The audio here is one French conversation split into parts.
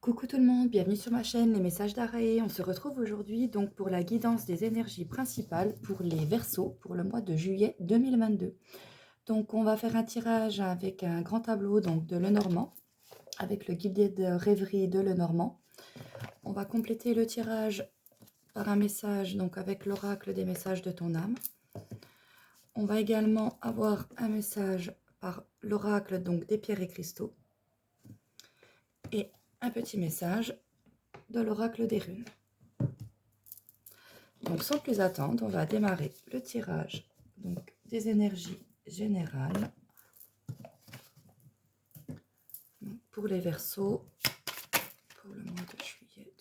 Coucou tout le monde, bienvenue sur ma chaîne Les Messages d'Araé. On se retrouve aujourd'hui donc pour la guidance des énergies principales pour les Verseaux pour le mois de juillet 2022. Donc on va faire un tirage avec un grand tableau donc de Lenormand, avec le guide de rêverie de Lenormand. On va compléter le tirage par un message donc avec l'oracle des messages de ton âme. On va également avoir un message par l'oracle donc des pierres et cristaux et un petit message de l'oracle des runes. Donc sans plus attendre, on va démarrer le tirage donc, des énergies générales donc, pour les Verseaux pour le mois de juillet.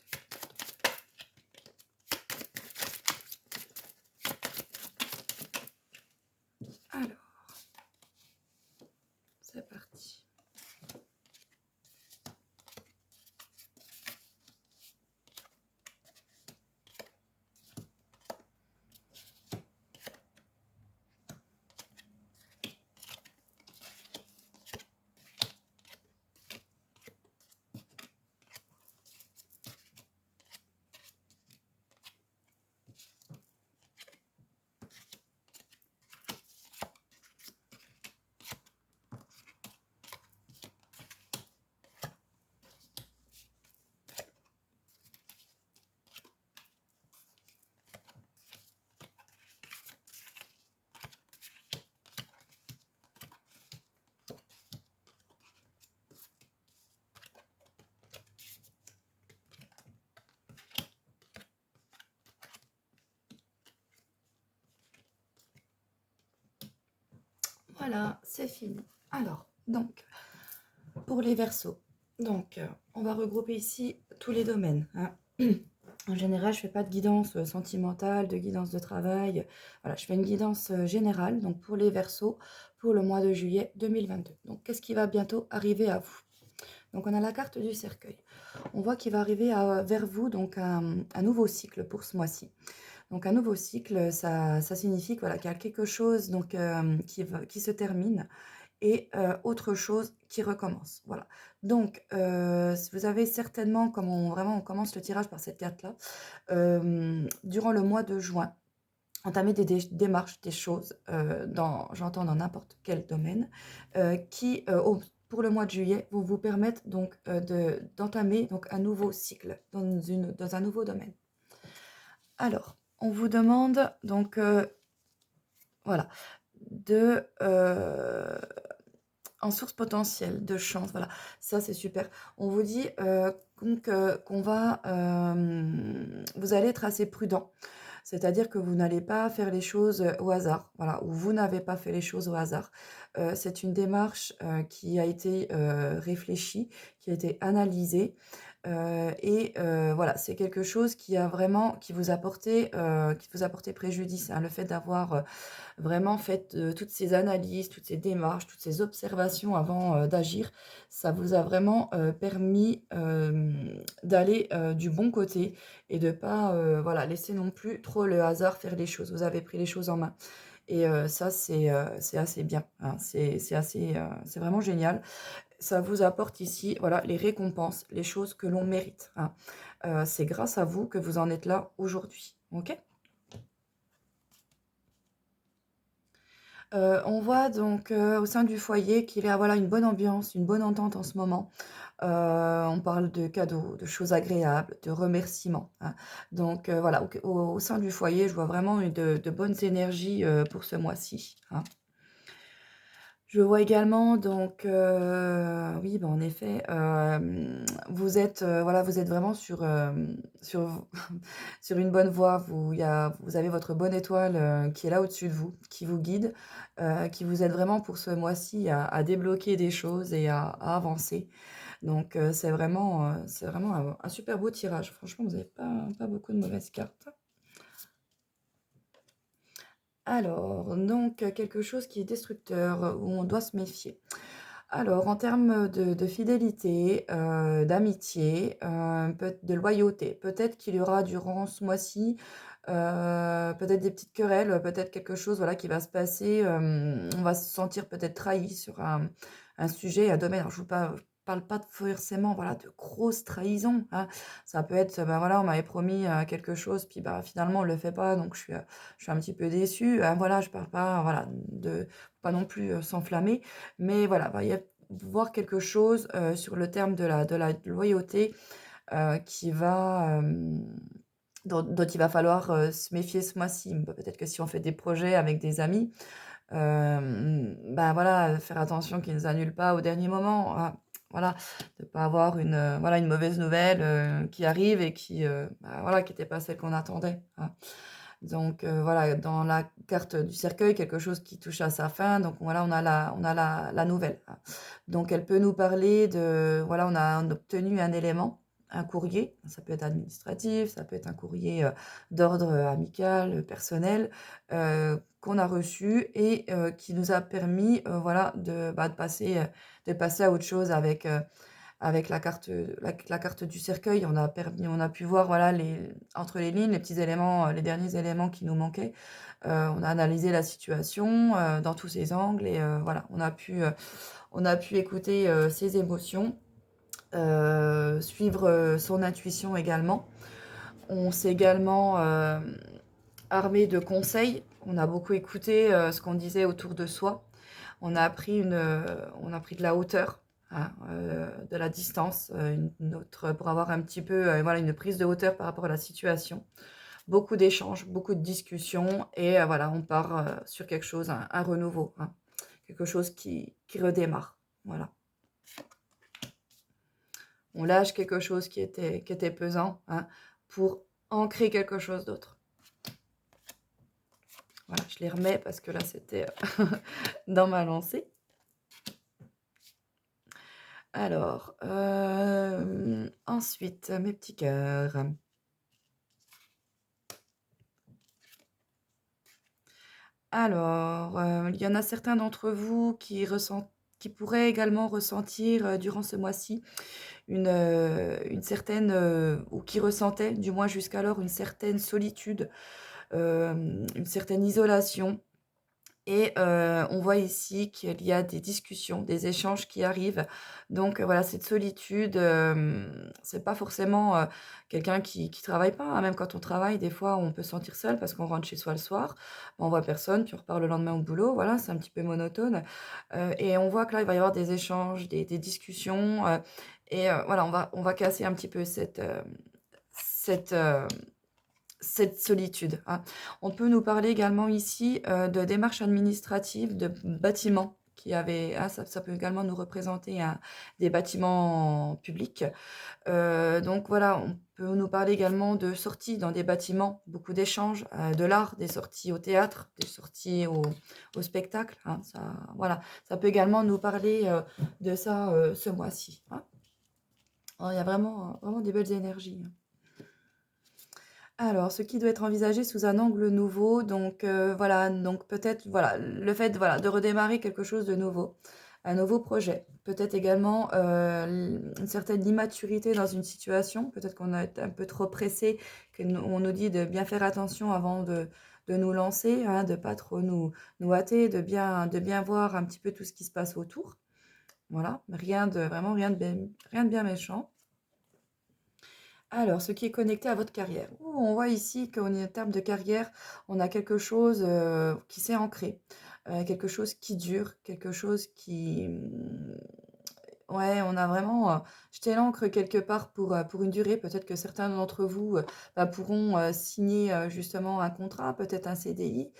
Alors, c'est parti. Voilà, c'est fini. Alors, donc, pour les Verseaux, donc, on va regrouper ici tous les domaines. Hein. En général, je ne fais pas de guidance sentimentale, de guidance de travail. Voilà, je fais une guidance générale, donc pour les Verseaux, pour le mois de juillet 2022. Donc, qu'est-ce qui va bientôt arriver à vous? Donc, on a la carte du cercueil. On voit qu'il va arriver vers vous donc un nouveau cycle pour ce mois-ci. Donc, un nouveau cycle, ça signifie voilà, qu'il y a quelque chose donc, qui se termine et autre chose qui recommence. Voilà. Donc, vous avez certainement, comme on commence le tirage par cette carte-là, durant le mois de juin, entamer des démarches, des choses, j'entends dans n'importe quel domaine, qui, pour le mois de juillet, vont vous permettre donc d'entamer donc un nouveau cycle dans un nouveau domaine. Alors, on vous demande donc, voilà, en source potentielle de chance, voilà, ça c'est super. On vous dit qu'on va, vous allez être assez prudent. C'est-à-dire que vous n'allez pas faire les choses au hasard, voilà, ou vous n'avez pas fait les choses au hasard. C'est une démarche qui a été réfléchie, qui a été analysée, et voilà, c'est quelque chose qui vous a porté préjudice, hein, le fait d'avoir vraiment fait toutes ces analyses, toutes ces démarches, toutes ces observations avant d'agir, ça vous a vraiment permis d'aller du bon côté et de pas voilà, laisser non plus trop le hasard faire les choses. Vous avez pris les choses en main. Et ça, c'est assez bien. Hein. C'est vraiment génial. Ça vous apporte ici voilà, les récompenses, les choses que l'on mérite. Hein. C'est grâce à vous que vous en êtes là aujourd'hui. Ok ? On voit donc au sein du foyer qu'il y a voilà, une bonne ambiance, une bonne entente en ce moment. On parle de cadeaux, de choses agréables, de remerciements, hein. Donc voilà, au sein du foyer, je vois vraiment de bonnes énergies pour ce mois-ci. Hein. Je vois également donc, oui, bah, en effet, voilà, vous êtes vraiment sur sur une bonne voie. Vous avez votre bonne étoile, qui est là au-dessus de vous, qui vous guide, qui vous aide vraiment pour ce mois-ci à débloquer des choses et à avancer. Donc, c'est vraiment un super beau tirage. Franchement, vous avez pas beaucoup de mauvaises cartes. Alors, donc, quelque chose qui est destructeur, où on doit se méfier. Alors, en termes de fidélité, d'amitié, de loyauté, peut-être qu'il y aura durant ce mois-ci, peut-être des petites querelles, peut-être quelque chose voilà, qui va se passer. On va se sentir peut-être trahi sur un sujet, un domaine. Alors, parle pas forcément, voilà, de grosses trahisons, hein. Ça peut être, bah, voilà, on m'avait promis, quelque chose, puis, bah, finalement on le fait pas, donc je suis un petit peu déçue. Voilà, je parle pas, voilà, de pas non plus, s'enflammer, mais voilà, va y a voir quelque chose, sur le terme de la loyauté, qui va, dont il va falloir, se méfier ce mois-ci. Peut-être que si on fait des projets avec des amis, bah, voilà, faire attention qu'ils nous annulent pas au dernier moment, voilà, de pas avoir une, voilà, une mauvaise nouvelle, qui arrive et qui, bah, voilà, qui était pas celle qu'on attendait, hein. Donc, voilà, dans la carte du cercueil, quelque chose qui touche à sa fin, donc voilà, on a la nouvelle, hein. Donc elle peut nous parler de, voilà, on a obtenu un élément, un courrier, ça peut être administratif, ça peut être un courrier, d'ordre, amical, personnel, qu'on a reçu et qui nous a permis, voilà, de passer à autre chose avec la carte du cercueil. On a pu voir, voilà, les entre les lignes, les petits éléments, les derniers éléments qui nous manquaient. On a analysé la situation, dans tous ses angles et voilà, on a pu écouter, ses émotions, suivre, son intuition également. On s'est également, armé de conseils. On a beaucoup écouté, ce qu'on disait autour de soi. On a pris de la hauteur, hein, de la distance, une autre pour avoir un petit peu, voilà, une prise de hauteur par rapport à la situation. Beaucoup d'échanges, beaucoup de discussions et voilà, on part, sur quelque chose, un renouveau, hein, quelque chose qui redémarre. Voilà. On lâche quelque chose qui était pesant, hein, pour ancrer quelque chose d'autre. Voilà, je les remets parce que là, c'était dans ma lancée. Alors, ensuite, mes petits cœurs. Alors, il y en a certains d'entre vous qui pourraient également ressentir, durant ce mois-ci, une certaine, ou qui ressentaient, du moins jusqu'alors, une certaine solitude, une certaine isolation. Et on voit ici qu'il y a des discussions, des échanges qui arrivent. Donc voilà, cette solitude, c'est pas forcément, quelqu'un qui travaille pas, hein. Même quand on travaille, des fois, on peut se sentir seul parce qu'on rentre chez soi le soir, on voit personne, tu repars le lendemain au boulot, voilà, c'est un petit peu monotone. Et on voit que là, il va y avoir des échanges, des discussions, et voilà, on va casser un petit peu cette, cette solitude, hein. On peut nous parler également ici, de démarches administratives, de bâtiments qui avaient, ça peut également nous représenter des bâtiments publics. Donc voilà, on peut nous parler également de sorties dans des bâtiments, beaucoup d'échanges, de l'art, des sorties au théâtre, des sorties au spectacle, hein. Voilà, ça peut également nous parler, de ça, ce mois-ci, hein. Oh, il y a vraiment, vraiment des belles énergies, hein. Alors, ce qui doit être envisagé sous un angle nouveau, donc voilà, donc peut-être, voilà, le fait, voilà, de redémarrer quelque chose de nouveau, un nouveau projet. Peut-être également, une certaine immaturité dans une situation, peut-être qu'on a été un peu trop pressé, on nous dit de bien faire attention avant de nous lancer, hein, de pas trop nous hâter, de bien voir un petit peu tout ce qui se passe autour. Voilà, vraiment rien de bien méchant. Alors, ce qui est connecté à votre carrière. Ouh, on voit ici qu'en termes de carrière, on a quelque chose, qui s'est ancré, quelque chose qui dure, quelque chose qui, ouais, on a vraiment, jeté l'ancre quelque part pour une durée. Peut-être que certains d'entre vous, bah, pourront, signer, justement un contrat, peut-être un CDI.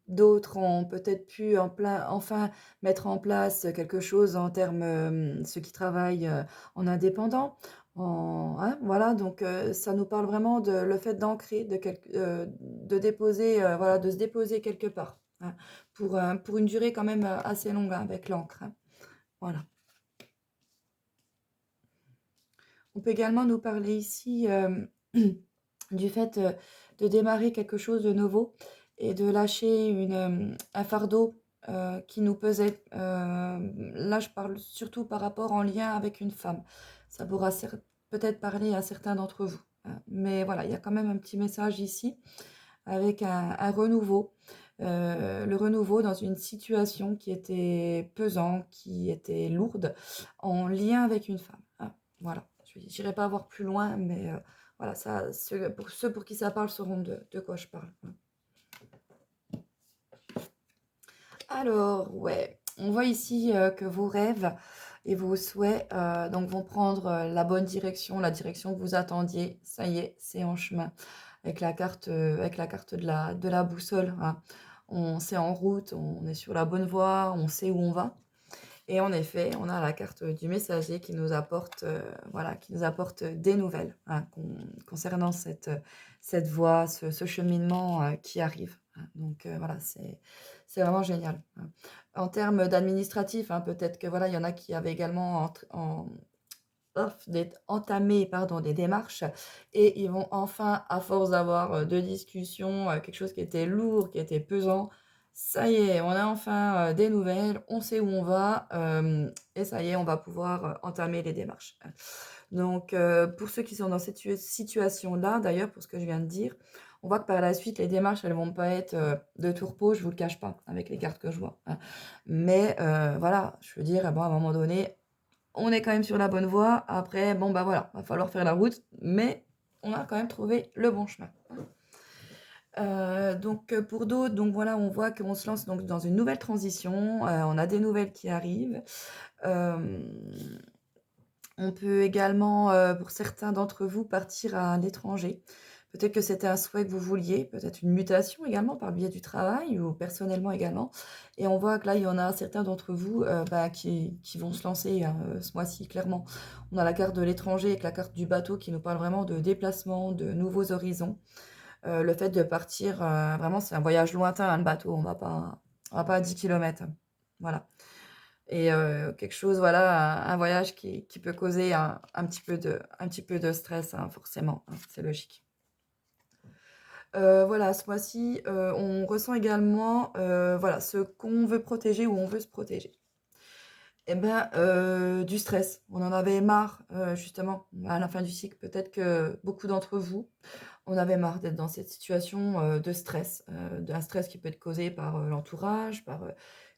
D'autres ont peut-être pu enfin mettre en place quelque chose en termes, ceux qui travaillent, en indépendant. Hein, voilà, donc ça nous parle vraiment de le fait d'ancrer, de déposer, voilà, de se déposer quelque part, hein, pour une durée quand même, assez longue, hein, avec l'encre, hein. Voilà. On peut également nous parler ici, du fait, de démarrer quelque chose de nouveau et de lâcher un fardeau, qui nous pesait. Là, je parle surtout par rapport en lien avec une femme. Ça pourra peut-être parler à certains d'entre vous, hein. Mais voilà, il y a quand même un petit message ici avec un renouveau, le renouveau dans une situation qui était pesante, qui était lourde, en lien avec une femme. Ah, voilà, je n'irai pas voir plus loin, mais voilà, ça, ceux pour qui ça parle sauront de quoi je parle. Alors, ouais, on voit ici que vos rêves et vos souhaits donc vont prendre la bonne direction, la direction que vous attendiez. Ça y est, c'est en chemin. Avec la carte de la boussole, hein. C'est en route, on est sur la bonne voie, on sait où on va. Et en effet, on a la carte du messager qui nous apporte, voilà, qui nous apporte des nouvelles hein, concernant cette voie, ce cheminement qui arrive. Hein. Donc voilà, c'est vraiment génial. Hein. En termes d'administratif, hein, peut-être que voilà, il y en a qui avaient également entamé pardon, des démarches et ils vont enfin, à force d'avoir de discussions, quelque chose qui était lourd, qui était pesant, ça y est, on a enfin des nouvelles, on sait où on va et ça y est, on va pouvoir entamer les démarches. Donc, pour ceux qui sont dans cette situation-là, d'ailleurs, pour ce que je viens de dire, on voit que par la suite, les démarches, elles vont pas être de tourpeau, je vous le cache pas, avec les cartes que je vois. Hein. Mais voilà, je veux dire, bon, à un moment donné, on est quand même sur la bonne voie. Après, bon, bah voilà, va falloir faire la route, mais on a quand même trouvé le bon chemin. Donc pour d'autres, donc voilà, on voit qu'on se lance donc dans une nouvelle transition. On a des nouvelles qui arrivent. Euh, on peut également, pour certains d'entre vous, partir à l'étranger. Peut-être que c'était un souhait que vous vouliez, peut-être une mutation également par le biais du travail ou personnellement également. Et on voit que là, il y en a certains d'entre vous qui vont se lancer ce mois-ci, clairement. On a la carte de l'étranger avec la carte du bateau qui nous parle vraiment de déplacement, de nouveaux horizons. Le fait de partir, vraiment, c'est un voyage lointain, hein, le bateau. On va pas à 10 km. Voilà. Et quelque chose, voilà, un voyage qui peut causer un petit peu de stress, hein, forcément, hein, c'est logique. Voilà, ce mois-ci, on ressent également, voilà, ce qu'on veut protéger ou on veut se protéger. Eh ben, du stress. On en avait marre, justement, à la fin du cycle. Peut-être que beaucoup d'entre vous, on avait marre d'être dans cette situation de stress, d'un stress qui peut être causé par l'entourage, par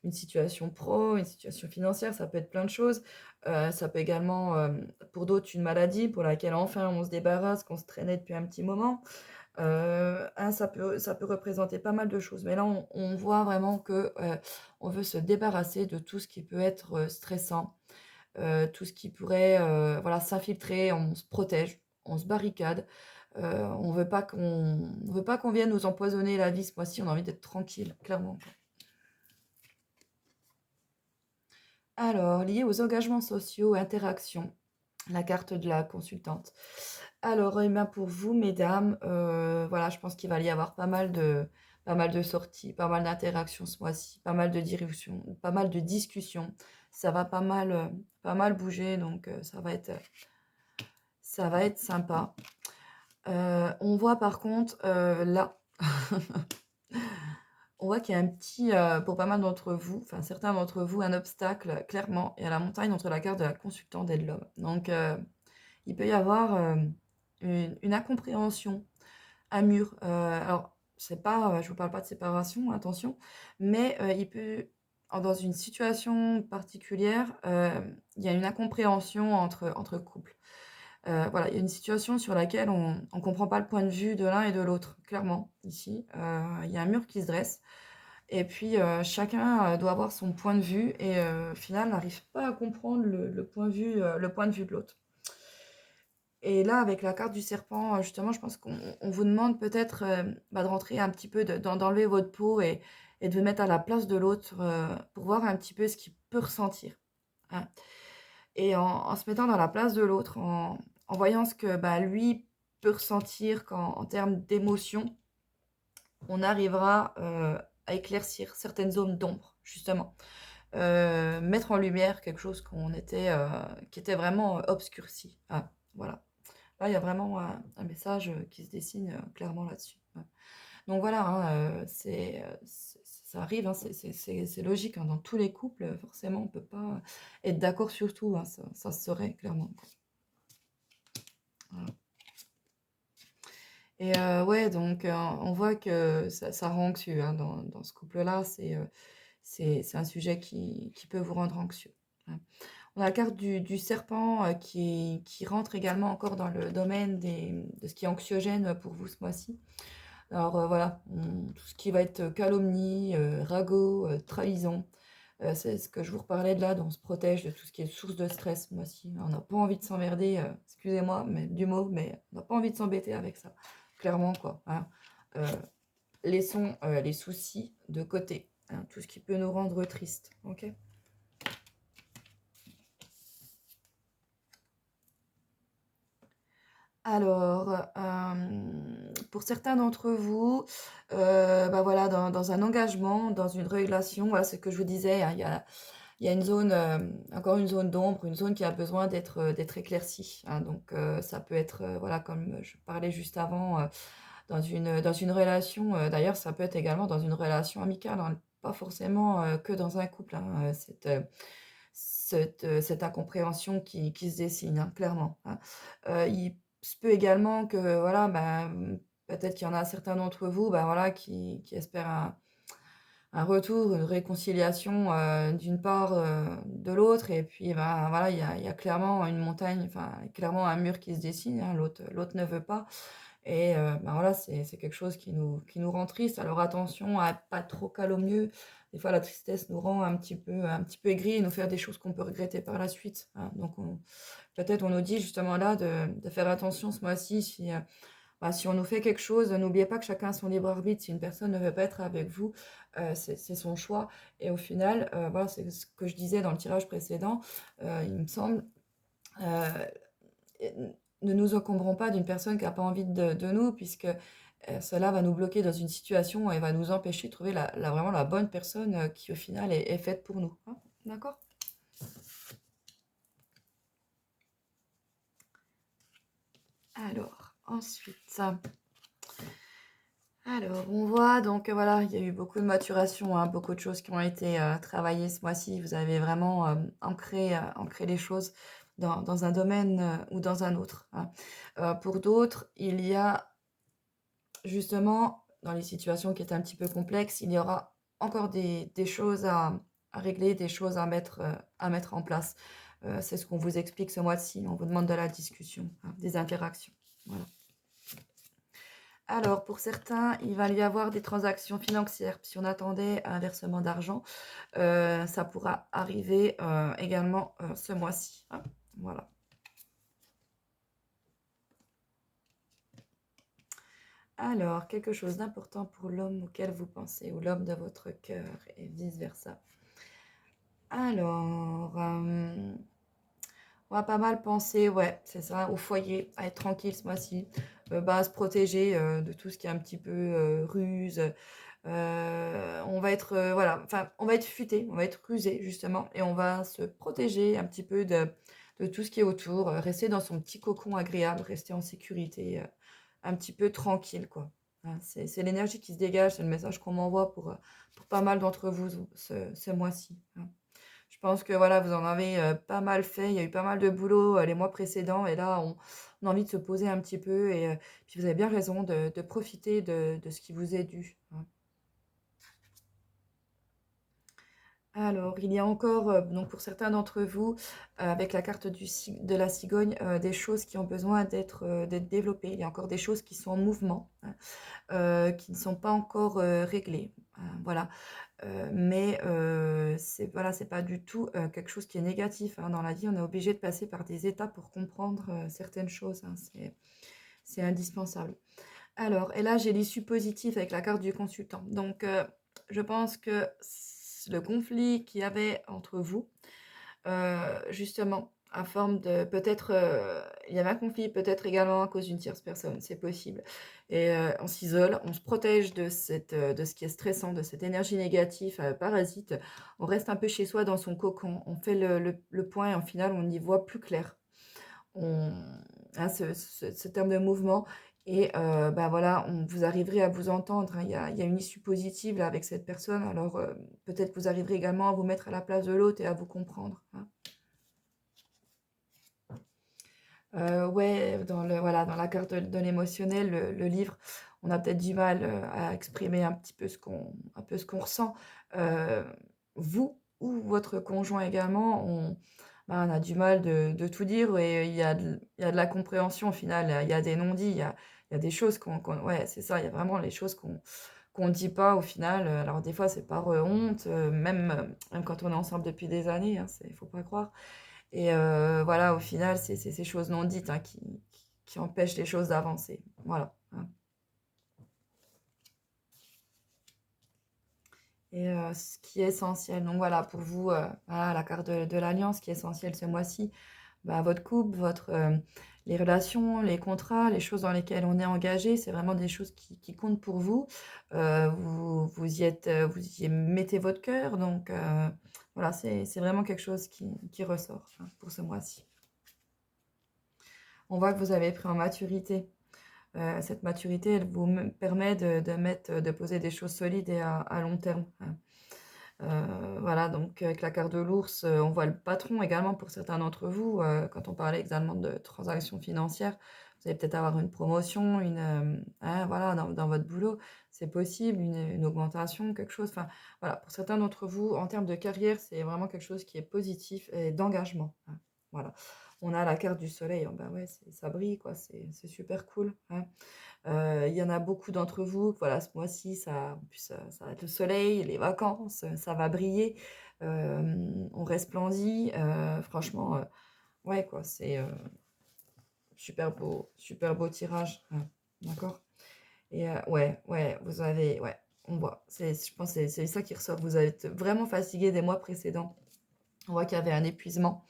une situation pro, une situation financière, ça peut être plein de choses. Ça peut également, pour d'autres, une maladie pour laquelle enfin on se débarrasse, qu'on se traînait depuis un petit moment. Hein, ça peut représenter pas mal de choses. Mais là, on voit vraiment que on veut se débarrasser de tout ce qui peut être stressant, tout ce qui pourrait voilà, s'infiltrer, on se protège, on se barricade. On veut pas qu'on vienne nous empoisonner la vie ce mois-ci, on a envie d'être tranquille, clairement. Alors, lié aux engagements sociaux, interactions, la carte de la consultante. Alors, eh bien, pour vous, mesdames, voilà, je pense qu'il va y avoir pas mal de sorties, pas mal d'interactions ce mois-ci, pas mal de discussions. Ça va pas mal bouger, donc ça va être sympa. On voit par contre, là, on voit qu'il y a un petit, pour pas mal d'entre vous, enfin certains d'entre vous, un obstacle, clairement, et à la montagne entre la carte de la consultante et de l'homme. Donc, il peut y avoir une incompréhension, un mur. Alors, c'est pas, je vous parle pas de séparation, attention, mais il peut, dans une situation particulière, il y a une incompréhension entre couples. Voilà, il y a une situation sur laquelle on ne comprend pas le point de vue de l'un et de l'autre, clairement, ici. Il y a un mur qui se dresse, et puis chacun doit avoir son point de vue, et au final, n'arrive pas à comprendre le point de vue de l'autre. Et là, avec la carte du serpent, justement, je pense qu'on vous demande peut-être de rentrer un petit peu, d'enlever votre peau et de vous mettre à la place de l'autre pour voir un petit peu ce qu'il peut ressentir. Hein. Et en se mettant dans la place de l'autre, en voyant ce que lui peut ressentir en termes d'émotion, on arrivera à éclaircir certaines zones d'ombre, justement. Mettre en lumière quelque chose qui était vraiment obscurci. Ah, voilà. Là, il y a vraiment un message qui se dessine clairement là-dessus. Ouais. Donc voilà, hein, ça arrive, hein, c'est logique. Hein, dans tous les couples, forcément, on ne peut pas être d'accord sur tout. Hein, ça se saurait, clairement. Voilà. Et ouais, donc on voit que ça rend anxieux, hein, dans ce couple-là. C'est un sujet qui peut vous rendre anxieux. Ouais. On a la carte du serpent qui rentre également encore dans le domaine de ce qui est anxiogène pour vous ce mois-ci. Alors voilà, tout ce qui va être calomnie, ragot, trahison, c'est ce que je vous reparlais de là, on se protège de tout ce qui est source de stress ce mois-ci. On n'a pas envie de s'emmerder, excusez-moi mais, du mot, mais on n'a pas envie de s'embêter avec ça, clairement quoi. Hein. Euh, Laissons les soucis de côté, hein, tout ce qui peut nous rendre tristes, ok? Alors, pour certains d'entre vous, bah voilà, dans un engagement, dans une relation, voilà ce que je vous disais, hein, il y a une zone, encore une zone d'ombre, une zone qui a besoin d'être éclaircie. Hein, donc, ça peut être, voilà, comme je parlais juste avant, dans une relation, d'ailleurs, ça peut être également dans une relation amicale, hein, pas forcément que dans un couple, hein, cette incompréhension qui se dessine, hein, clairement. Hein. Il se peut également que, voilà, bah, peut-être qu'il y en a certains d'entre vous, bah, voilà, qui espèrent un retour, une réconciliation d'une part, de l'autre, et puis bah, voilà, il y a clairement une montagne, enfin clairement un mur qui se dessine, hein, l'autre ne veut pas. Et bah, voilà, c'est quelque chose qui nous rend triste. Alors attention à pas trop calomnieux. Des fois, la tristesse nous rend un petit peu aigris et nous faire des choses qu'on peut regretter par la suite. Hein. Donc peut-être on nous dit justement là de faire attention ce mois-ci si on nous fait quelque chose, n'oubliez pas que chacun a son libre arbitre. Si une personne ne veut pas être avec vous, c'est son choix. Et au final, voilà, c'est ce que je disais dans le tirage précédent, il me semble, euh, ne nous encombrons pas d'une personne qui n'a pas envie de nous, puisque cela va nous bloquer dans une situation et va nous empêcher de trouver vraiment la bonne personne qui au final est faite pour nous. Hein. D'accord? Alors, ensuite... Alors, on voit donc voilà, il y a eu beaucoup de maturation, hein, beaucoup de choses qui ont été travaillées ce mois-ci. Vous avez vraiment ancré les choses dans un domaine ou dans un autre. Hein. Pour d'autres, il y a justement, dans les situations qui étaient un petit peu complexes, il y aura encore des choses à régler, des choses à mettre en place. C'est ce qu'on vous explique ce mois-ci. On vous demande de la discussion, hein, des interactions. Voilà. Alors, pour certains, il va y avoir des transactions financières. Si on attendait un versement d'argent, ça pourra arriver également ce mois-ci. Hein. Voilà. Alors, quelque chose d'important pour l'homme auquel vous pensez, ou l'homme de votre cœur, et vice-versa. Alors, on va pas mal penser, ouais, c'est ça, au foyer, à être tranquille ce mois-ci, à se protéger de tout ce qui est un petit peu ruse. On va être, voilà, enfin, on va être futé, on va être rusé justement, et on va se protéger un petit peu de tout ce qui est autour, rester dans son petit cocon agréable, rester en sécurité, un petit peu tranquille, quoi. Hein, c'est l'énergie qui se dégage, c'est le message qu'on m'envoie pour pas mal d'entre vous ce mois-ci. Hein. Je pense que voilà, vous en avez pas mal fait. Il y a eu pas mal de boulot les mois précédents. Et là, on a envie de se poser un petit peu. Et puis vous avez bien raison de profiter de ce qui vous est dû. Hein. Alors, il y a encore, donc pour certains d'entre vous, avec la carte de la cigogne, des choses qui ont besoin d'être développées. Il y a encore des choses qui sont en mouvement, hein, qui ne sont pas encore réglées. Voilà. Mais c'est voilà, c'est pas du tout quelque chose qui est négatif. Hein. Dans la vie, on est obligé de passer par des étapes pour comprendre certaines choses. Hein. C'est indispensable. Alors, et là, j'ai l'issue positive avec la carte du consultant. Donc, je pense que le conflit qu'il y avait entre vous, justement, à forme de peut-être, il y avait un conflit peut-être également à cause d'une tierce personne, c'est possible. Et on s'isole, on se protège de ce qui est stressant, de cette énergie négative, parasite. On reste un peu chez soi dans son cocon, on fait le point et en final, on y voit plus clair. On hein, ce terme de mouvement et bah, voilà, vous arriverez à vous entendre, hein. Il y a une issue positive là avec cette personne, alors peut-être que vous arriverez également à vous mettre à la place de l'autre et à vous comprendre, hein. Ouais, voilà, dans la carte de l'émotionnel, le livre, on a peut-être du mal, à exprimer un petit peu un peu ce qu'on ressent. Heu, Vous ou votre conjoint également, on a du mal de tout dire et il y a de la compréhension au final, il y a des non-dits, il y a des choses ouais, c'est ça, il y a vraiment les choses qu'on dit pas au final, alors des fois c'est par, honte, même quand on est ensemble depuis des années, hein, faut pas croire. Et voilà, au final, c'est ces choses non dites, hein, qui empêchent les choses d'avancer. Voilà, hein. Et ce qui est essentiel, donc voilà, pour vous, voilà, la carte de l'alliance, ce qui est essentiel ce mois-ci, bah, votre couple, les relations, les contrats, les choses dans lesquelles on est engagé, c'est vraiment des choses qui comptent pour vous. Vous y mettez votre cœur, donc voilà, c'est vraiment quelque chose qui ressort, hein, pour ce mois-ci. On voit que vous avez pris en maturité. Cette maturité, elle vous permet de poser des choses solides et à long terme, hein. Voilà, donc avec la carte de l'ours, on voit le patron également pour certains d'entre vous. Quand on parlait également de transactions financières, vous allez peut-être avoir une promotion, hein, voilà, dans votre boulot, c'est possible, une augmentation, quelque chose. Enfin, voilà, pour certains d'entre vous, en termes de carrière, c'est vraiment quelque chose qui est positif et d'engagement, hein. Voilà. On a la carte du soleil, oh, bah ouais, ça brille, quoi, c'est super cool, hein. Il y en a beaucoup d'entre vous, voilà, ce mois-ci, en plus, ça va être le soleil, les vacances, ça va briller, on resplendit, franchement, ouais, quoi, c'est super beau tirage, hein, d'accord? Et ouais, ouais, ouais, on voit, je pense que c'est ça qui ressort, vous êtes vraiment fatigué des mois précédents. On voit qu'il y avait un épuisement.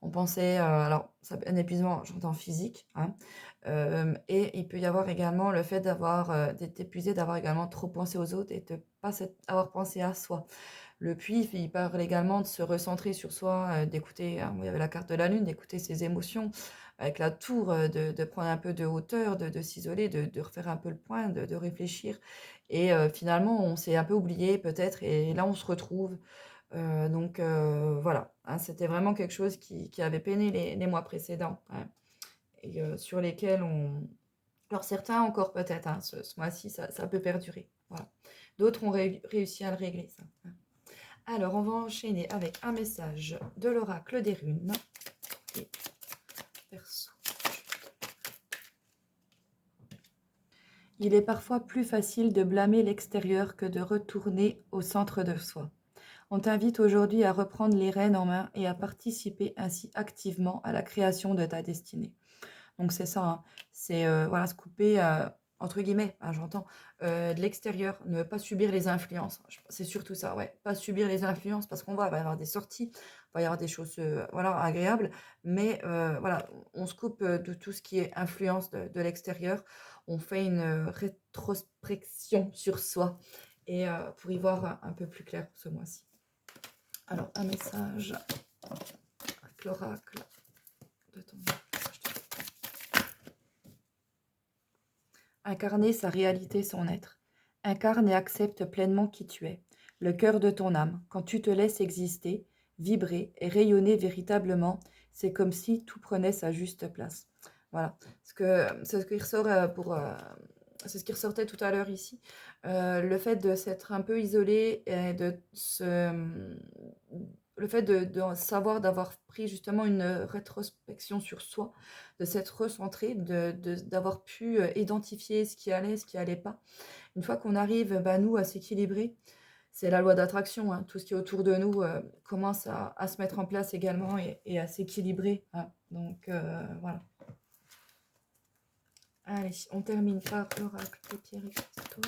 On pensait, alors un épuisement, j'entends physique, hein, et il peut y avoir également le fait d'être épuisé, d'avoir également trop pensé aux autres et de pas avoir pensé à soi. Le puits, il parle également de se recentrer sur soi, d'écouter, hein, il y avait la carte de la lune, d'écouter ses émotions, avec la tour, de prendre un peu de hauteur, de s'isoler, de refaire un peu le point, de réfléchir et finalement, on s'est un peu oublié peut-être et là, on se retrouve. Donc voilà, hein, c'était vraiment quelque chose qui avait peiné les mois précédents, hein, et sur lesquels alors certains encore peut-être, hein, ce mois-ci, ça peut perdurer. Voilà. D'autres ont réussi à le régler, ça, hein. Alors, on va enchaîner avec un message de l'oracle des runes. Et perso. Il est parfois plus facile de blâmer l'extérieur que de retourner au centre de soi. On t'invite aujourd'hui à reprendre les rênes en main et à participer ainsi activement à la création de ta destinée. Donc c'est ça, hein, c'est voilà, se couper, entre guillemets, hein, j'entends, de l'extérieur, ne pas subir les influences. C'est surtout ça, ouais, pas subir les influences parce il va y avoir des sorties, il va y avoir des choses, voilà, agréables, mais voilà, on se coupe de tout ce qui est influence de l'extérieur. On fait une rétrospection sur soi et pour y voir un peu plus clair ce mois-ci. Alors, un message avec l'oracle de ton... Incarner sa réalité, son être. Incarne et accepte pleinement qui tu es, le cœur de ton âme. Quand tu te laisses exister, vibrer et rayonner véritablement, c'est comme si tout prenait sa juste place. Voilà, c'est ce qui ressort c'est ce qui ressortait tout à l'heure ici. Le fait de s'être un peu isolé et le fait de savoir d'avoir pris justement une rétrospection sur soi, de s'être recentré, d'avoir pu identifier ce qui allait pas. Une fois qu'on arrive, bah, nous, à s'équilibrer, c'est la loi d'attraction, hein. Tout ce qui est autour de nous commence à se mettre en place également et à s'équilibrer, hein. Donc voilà. Allez, on termine par l'oracle de Pierre et Cristaux.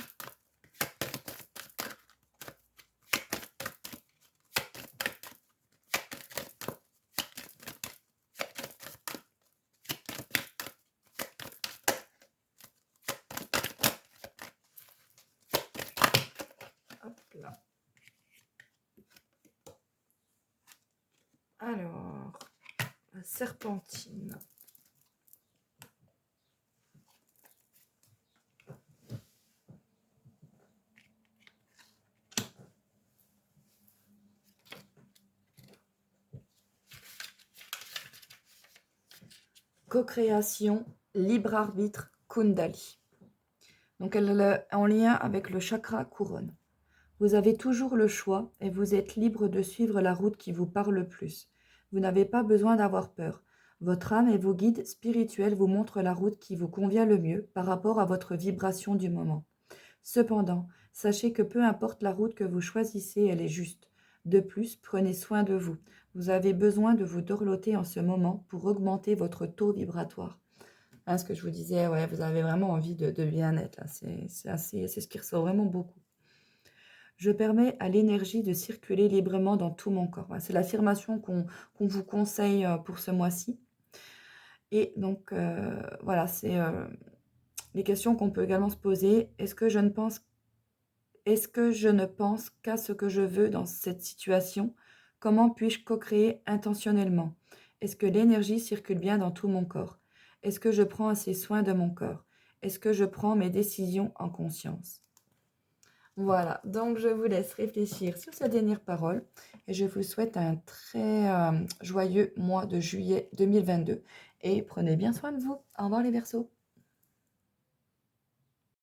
Hop là. Alors, la serpentine. co-création, libre arbitre, Kundali. Donc elle est en lien avec le chakra couronne. Vous avez toujours le choix et vous êtes libre de suivre la route qui vous parle le plus. Vous n'avez pas besoin d'avoir peur. Votre âme et vos guides spirituels vous montrent la route qui vous convient le mieux par rapport à votre vibration du moment. Cependant, sachez que peu importe la route que vous choisissez, elle est juste. De plus, prenez soin de vous. Vous avez besoin de vous dorloter en ce moment pour augmenter votre taux vibratoire. Hein, ce que je vous disais, ouais, vous avez vraiment envie de bien-être, là. C'est ce qui ressort vraiment beaucoup. Je permets à l'énergie de circuler librement dans tout mon corps. Voilà, c'est l'affirmation qu'on vous conseille pour ce mois-ci. Et donc, voilà, c'est les questions qu'on peut également se poser. Est-ce que je ne pense qu'à ce que je veux dans cette situation? Comment puis-je co-créer intentionnellement? Est-ce que l'énergie circule bien dans tout mon corps? Est-ce que je prends assez soin de mon corps? Est-ce que je prends mes décisions en conscience? Voilà, donc je vous laisse réfléchir sur ces dernières paroles et je vous souhaite un très joyeux mois de juillet 2022 et prenez bien soin de vous. Au revoir les Verseaux.